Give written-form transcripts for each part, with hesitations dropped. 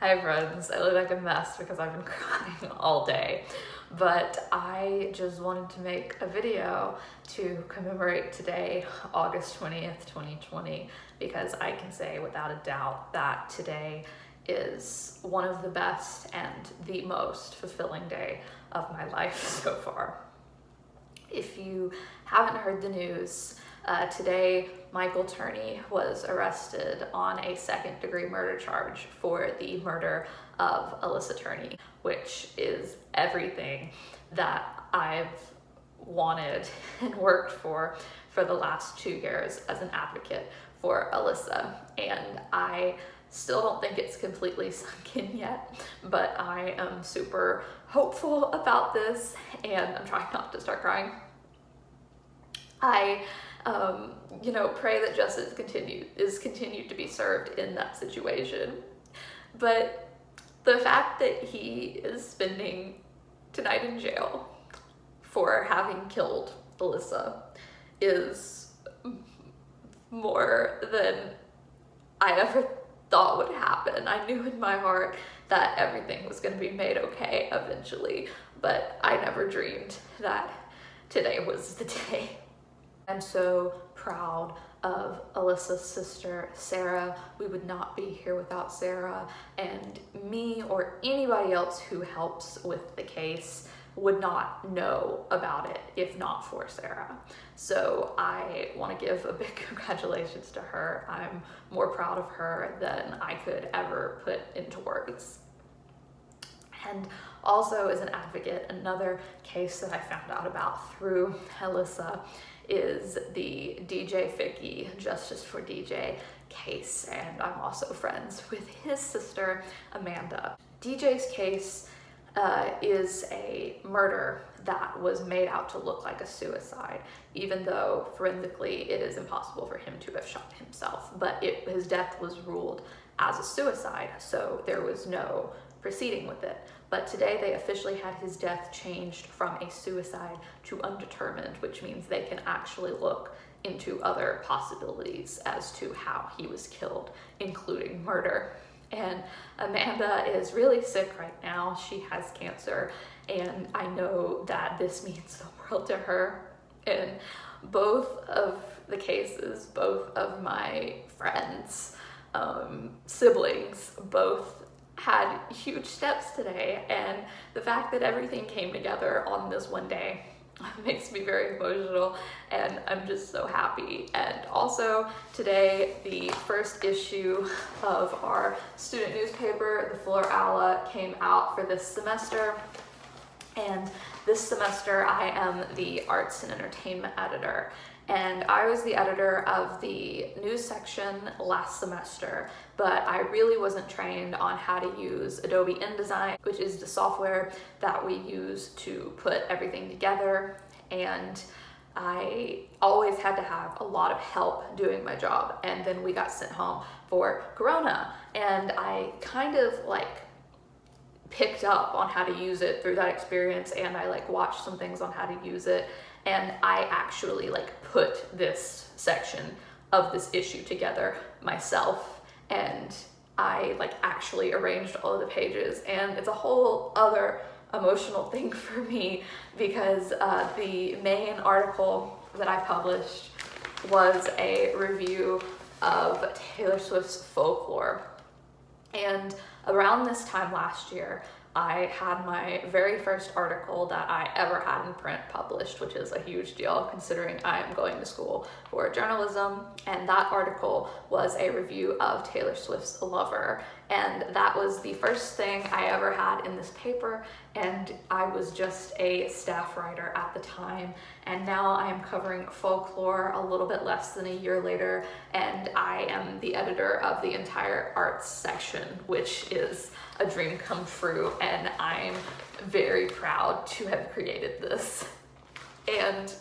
Hi friends, I look like a mess because I've been crying all day, but I just wanted to make a video to commemorate today, August 20th, 2020, because I can say without a doubt that today is one of the best and the most fulfilling day of my life so far. If you haven't heard the news, today Michael Turney was arrested on a second-degree murder charge for the murder of Alyssa Turney, which is everything that I've wanted and worked for the last 2 years as an advocate for Alyssa. And I still don't think it's completely sunk in yet, but I am super hopeful about this, and I'm trying not to start crying. I pray that justice is continued to be served in that situation. But the fact that he is spending tonight in jail for having killed Alyssa is more than I ever thought would happen. I knew in my heart that everything was going to be made okay eventually, but I never dreamed that today was the day. I'm so proud of Alyssa's sister, Sarah. We would not be here without Sarah, and me or anybody else who helps with the case would not know about it if not for Sarah. So I want to give a big congratulations to her. I'm more proud of her than I could ever put into words. And also, as an advocate, another case that I found out about through Alyssa is the DJ Ficky Justice for DJ case, and I'm also friends with his sister, Amanda. DJ's case is a murder that was made out to look like a suicide, even though forensically it is impossible for him to have shot himself, but his death was ruled as a suicide, so there was no proceeding with it. But today they officially had his death changed from a suicide to undetermined, which means they can actually look into other possibilities as to how he was killed, including murder. And Amanda is really sick right now. She has cancer, and I know that this means the world to her. And both of the cases, both of my friends, siblings, both had huge steps today, and the fact that everything came together on this one day makes me very emotional, and I'm just so happy. And also today, the first issue of our student newspaper, the Fuller Owl, came out for this semester, and this semester I am the arts and entertainment editor. And I was the editor of the news section last semester, but I really wasn't trained on how to use Adobe InDesign, which is the software that we use to put everything together. And I always had to have a lot of help doing my job. And then we got sent home for Corona, and I kind of picked up on how to use it through that experience, and I watched some things on how to use it. And I actually put this section of this issue together myself, and I actually arranged all of the pages, and it's a whole other emotional thing for me because the main article that I published was a review of Taylor Swift's Folklore. And around this time last year, I had my very first article that I ever had in print published, which is a huge deal considering I am going to school for journalism. And that article was a review of Taylor Swift's Lover. And that was the first thing I ever had in this paper. And I was just a staff writer at the time. And now I am covering Folklore a little bit less than a year later. And I am the editor of the entire arts section, which is a dream come true, and I'm very proud to have created this. And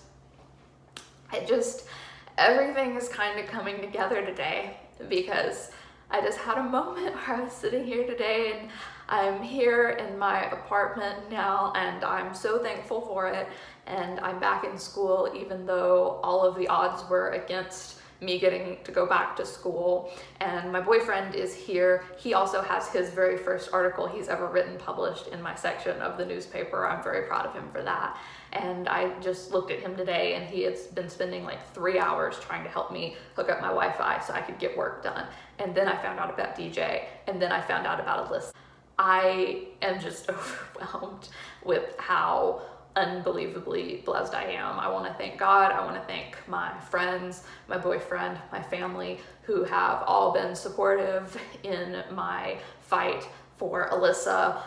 everything is kind of coming together today, because I just had a moment where I was sitting here today, and I'm here in my apartment now, and I'm so thankful for it. And I'm back in school, even though all of the odds were against me getting to go back to school. And my boyfriend is here. He also has his very first article he's ever written published in my section of the newspaper. I'm very proud of him for that. And I just looked at him today, and he has been spending like 3 hours trying to help me hook up my Wi-Fi so I could get work done. And then I found out about DJ, and then I found out about Alyssa. I am just overwhelmed with how unbelievably blessed I am. I want to thank God. I want to thank my friends, my boyfriend, my family, who have all been supportive in my fight for Alyssa.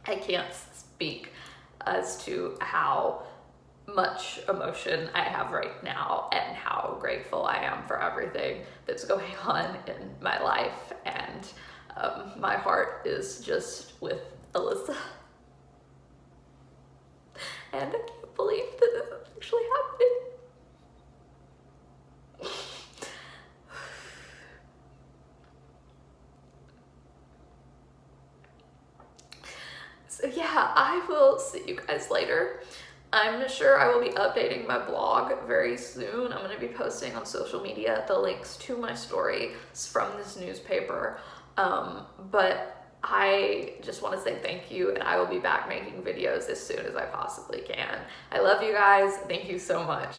I can't speak as to how much emotion I have right now and how grateful I am for everything that's going on in my life. And my heart is just with Alyssa. And I can't believe that this is actually happening. So yeah, I will see you guys later. I'm sure I will be updating my blog very soon. I'm going to be posting on social media the links to my stories from this newspaper. But I just want to say thank you, and I will be back making videos as soon as I possibly can. I love you guys. Thank you so much.